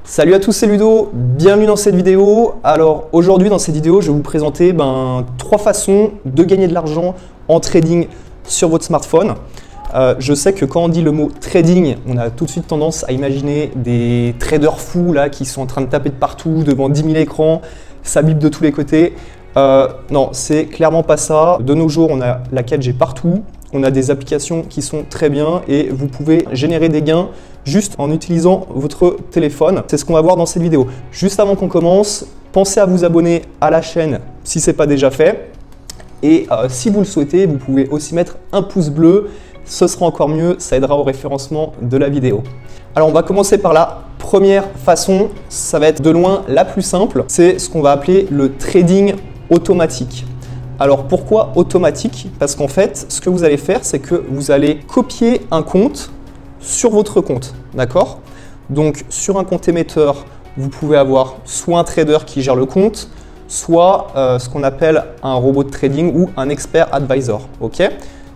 Salut à tous, c'est Ludo, bienvenue dans cette vidéo. Alors aujourd'hui dans cette vidéo, je vais vous présenter 3 façons de gagner de l'argent en trading sur votre smartphone. Je sais que quand on dit le mot trading, on a tout de suite tendance à imaginer des traders fous là, qui sont en train de taper de partout devant 10 000 écrans, ça bip de tous les côtés. Non, c'est clairement pas ça. De nos jours, on a la 4G partout, on a des applications qui sont très bien et vous pouvez générer des gains juste en utilisant votre téléphone. C'est ce qu'on va voir dans cette vidéo. Juste avant qu'on commence, pensez à vous abonner à la chaîne si ce n'est pas déjà fait. Et si vous le souhaitez, vous pouvez aussi mettre un pouce bleu. Ce sera encore mieux, ça aidera au référencement de la vidéo. Alors on va commencer par la première façon. Ça va être de loin la plus simple. C'est ce qu'on va appeler le trading automatique. Alors pourquoi automatique? Parce qu'en fait, ce que vous allez faire, c'est que vous allez copier un compte sur votre compte, d'accord? Donc sur un compte émetteur, vous pouvez avoir soit un trader qui gère le compte, soit ce qu'on appelle un robot de trading ou un expert advisor, ok?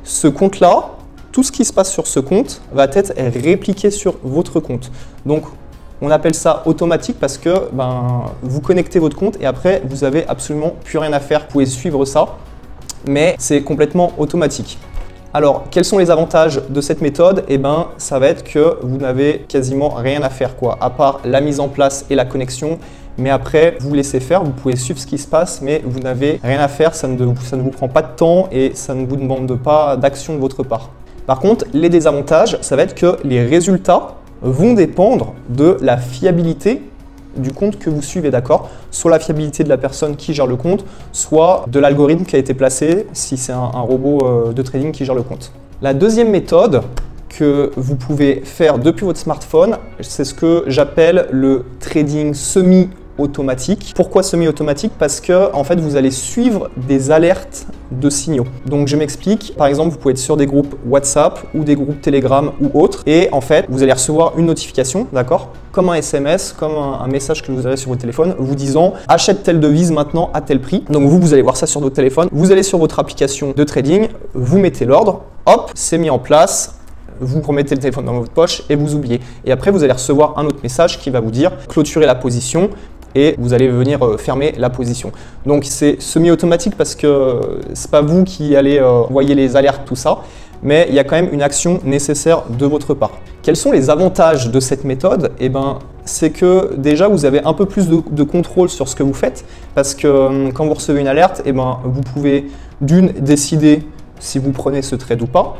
Ce compte-là, tout ce qui se passe sur ce compte va être répliqué sur votre compte. Donc on appelle ça automatique parce que vous connectez votre compte et après vous n'avez absolument plus rien à faire, vous pouvez suivre ça, mais c'est complètement automatique. Alors, quels sont les avantages de cette méthode? Ça va être que vous n'avez quasiment rien à faire, à part la mise en place et la connexion. Mais après, vous laissez faire, vous pouvez suivre ce qui se passe, mais vous n'avez rien à faire, ça ne vous prend pas de temps et ça ne vous demande pas d'action de votre part. Par contre, les désavantages, ça va être que les résultats vont dépendre de la fiabilité du compte que vous suivez, d'accord? Soit la fiabilité de la personne qui gère le compte, soit de l'algorithme qui a été placé si c'est un robot de trading qui gère le compte. La deuxième méthode que vous pouvez faire depuis votre smartphone, c'est ce que j'appelle le trading semi-automatique. Pourquoi semi-automatique? Parce que en fait, vous allez suivre des alertes de signaux. Donc je m'explique, par exemple, vous pouvez être sur des groupes WhatsApp ou des groupes Telegram ou autres et en fait, vous allez recevoir une notification, d'accord? Comme un SMS, comme un message que vous avez sur votre téléphone vous disant achète telle devise maintenant à tel prix. Donc vous allez voir ça sur votre téléphone, vous allez sur votre application de trading, vous mettez l'ordre, hop, c'est mis en place. Vous remettez le téléphone dans votre poche et vous oubliez. Et après, vous allez recevoir un autre message qui va vous dire clôturer la position et vous allez venir fermer la position. Donc c'est semi-automatique parce que c'est pas vous qui allez envoyer les alertes, tout ça, mais il y a quand même une action nécessaire de votre part. Quels sont les avantages de cette méthode? C'est que déjà vous avez un peu plus de contrôle sur ce que vous faites parce que quand vous recevez une alerte, vous pouvez d'une décider si vous prenez ce trade ou pas.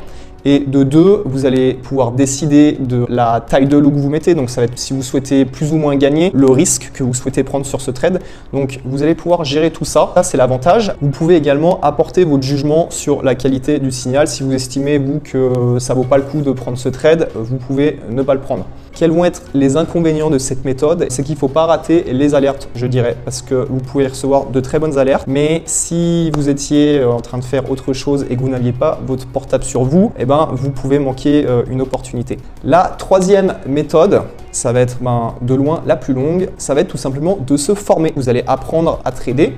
Et de deux, vous allez pouvoir décider de la taille de lot que vous mettez. Donc ça va être si vous souhaitez plus ou moins gagner, le risque que vous souhaitez prendre sur ce trade. Donc vous allez pouvoir gérer tout ça. Ça, c'est l'avantage. Vous pouvez également apporter votre jugement sur la qualité du signal. Si vous estimez, vous, que ça ne vaut pas le coup de prendre ce trade, vous pouvez ne pas le prendre. Quels vont être les inconvénients de cette méthode? C'est qu'il ne faut pas rater les alertes, je dirais, parce que vous pouvez recevoir de très bonnes alertes. Mais si vous étiez en train de faire autre chose et que vous n'aviez pas votre portable sur vous, vous pouvez manquer une opportunité. La troisième méthode, ça va être de loin la plus longue, ça va être tout simplement de se former. Vous allez apprendre à trader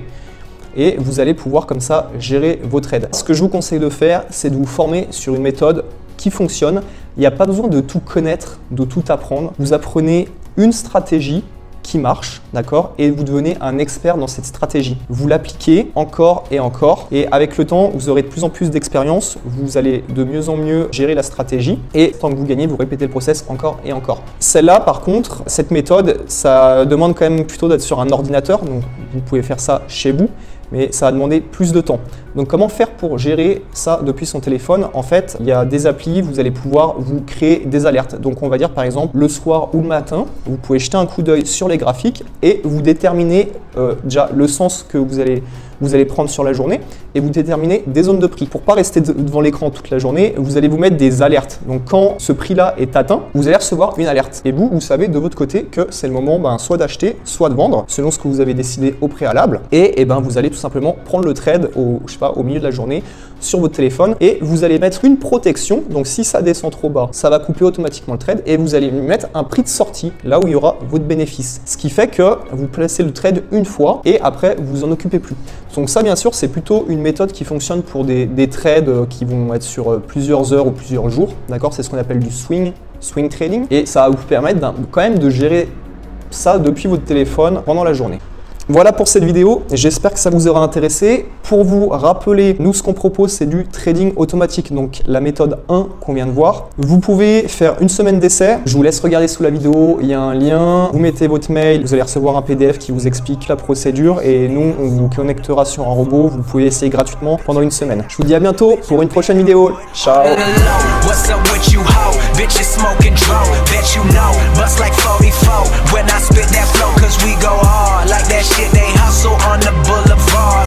et vous allez pouvoir comme ça gérer vos trades. Ce que je vous conseille de faire, c'est de vous former sur une méthode qui fonctionne. Il n'y a pas besoin de tout connaître, de tout apprendre. Vous apprenez une stratégie qui marche, d'accord? Et vous devenez un expert dans cette stratégie. Vous l'appliquez encore et encore et avec le temps, vous aurez de plus en plus d'expérience, vous allez de mieux en mieux gérer la stratégie et tant que vous gagnez, vous répétez le process encore et encore. Celle-là, par contre, cette méthode, ça demande quand même plutôt d'être sur un ordinateur, donc vous pouvez faire ça chez vous, mais ça va demander plus de temps. Donc comment faire pour gérer ça depuis son téléphone? En fait, il y a des applis, vous allez pouvoir vous créer des alertes. Donc on va dire par exemple le soir ou le matin, vous pouvez jeter un coup d'œil sur les graphiques et vous déterminer déjà le sens que vous allez prendre sur la journée et vous déterminer des zones de prix. Pour ne pas rester devant l'écran toute la journée, vous allez vous mettre des alertes. Donc quand ce prix-là est atteint, vous allez recevoir une alerte. Et vous savez de votre côté que c'est le moment soit d'acheter, soit de vendre, selon ce que vous avez décidé au préalable. Et vous allez tout simplement prendre le trade au milieu de la journée sur votre téléphone et vous allez mettre une protection. Donc si ça descend trop bas, ça va couper automatiquement le trade et vous allez lui mettre un prix de sortie là où il y aura votre bénéfice. Ce qui fait que vous placez le trade une fois et après vous en occupez plus. Donc ça bien sûr c'est plutôt une méthode qui fonctionne pour des trades qui vont être sur plusieurs heures ou plusieurs jours. D'accord, c'est ce qu'on appelle du swing trading et ça va vous permettre quand même de gérer ça depuis votre téléphone pendant la journée. Voilà pour cette vidéo, j'espère que ça vous aura intéressé. Pour vous rappeler, nous ce qu'on propose c'est du trading automatique, donc la méthode 1 qu'on vient de voir. Vous pouvez faire une semaine d'essai, je vous laisse regarder sous la vidéo, il y a un lien, vous mettez votre mail, vous allez recevoir un PDF qui vous explique la procédure et nous on vous connectera sur un robot, vous pouvez essayer gratuitement pendant une semaine. Je vous dis à bientôt pour une prochaine vidéo, ciao.